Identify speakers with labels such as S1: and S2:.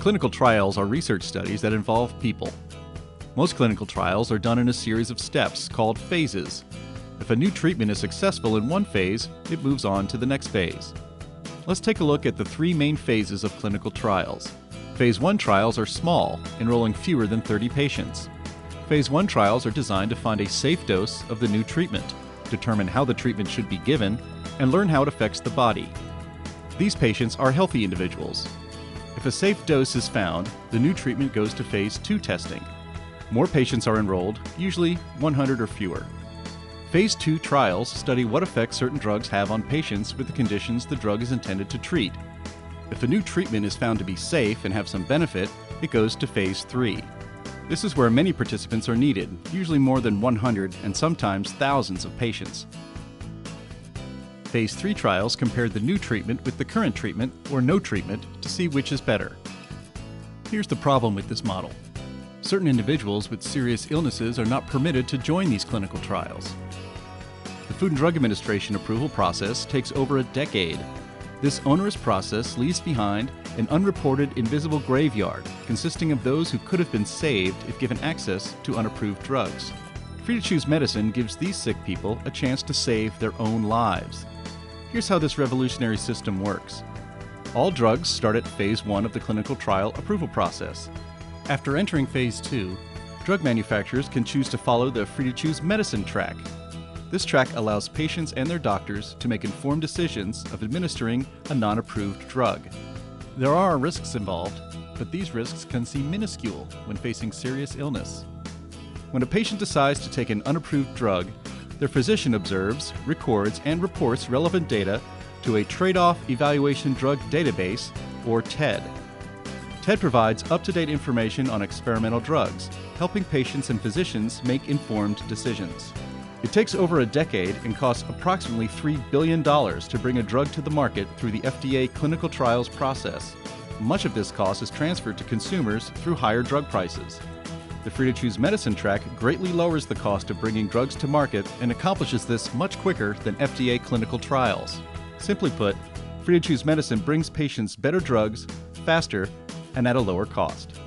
S1: Clinical trials are research studies that involve people. Most clinical trials are done in a series of steps called phases. If a new treatment is successful in one phase, it moves on to the next phase. Let's take a look at the three main phases of clinical trials. Phase 1 trials are small, enrolling fewer than 30 patients. Phase 1 trials are designed to find a safe dose of the new treatment, determine how the treatment should be given, and learn how it affects the body. These patients are healthy individuals. If a safe dose is found, the new treatment goes to Phase 2 testing. More patients are enrolled, usually 100 or fewer. Phase 2 trials study what effects certain drugs have on patients with the conditions the drug is intended to treat. If a new treatment is found to be safe and have some benefit, it goes to Phase 3. This is where many participants are needed, usually more than 100 and sometimes thousands of patients. Phase 3 trials compare the new treatment with the current treatment or no treatment to see which is better. Here's the problem with this model. Certain individuals with serious illnesses are not permitted to join these clinical trials. The Food and Drug Administration approval process takes over a decade. This onerous process leaves behind an unreported invisible graveyard consisting of those who could have been saved if given access to unapproved drugs. Free to Choose Medicine gives these sick people a chance to save their own lives. Here's how this revolutionary system works. All drugs start at Phase 1 of the clinical trial approval process. After entering Phase 2, drug manufacturers can choose to follow the Free to Choose Medicine track. This track allows patients and their doctors to make informed decisions of administering a non-approved drug. There are risks involved, but these risks can seem minuscule when facing serious illness. When a patient decides to take an unapproved drug, their physician observes, records, and reports relevant data to a Trade-off Evaluation Drug Database, or TED. TED provides up-to-date information on experimental drugs, helping patients and physicians make informed decisions. It takes over a decade and costs approximately $3 billion to bring a drug to the market through the FDA clinical trials process. Much of this cost is transferred to consumers through higher drug prices. The Free to Choose Medicine track greatly lowers the cost of bringing drugs to market and accomplishes this much quicker than FDA clinical trials. Simply put, Free to Choose Medicine brings patients better drugs, faster, and at a lower cost.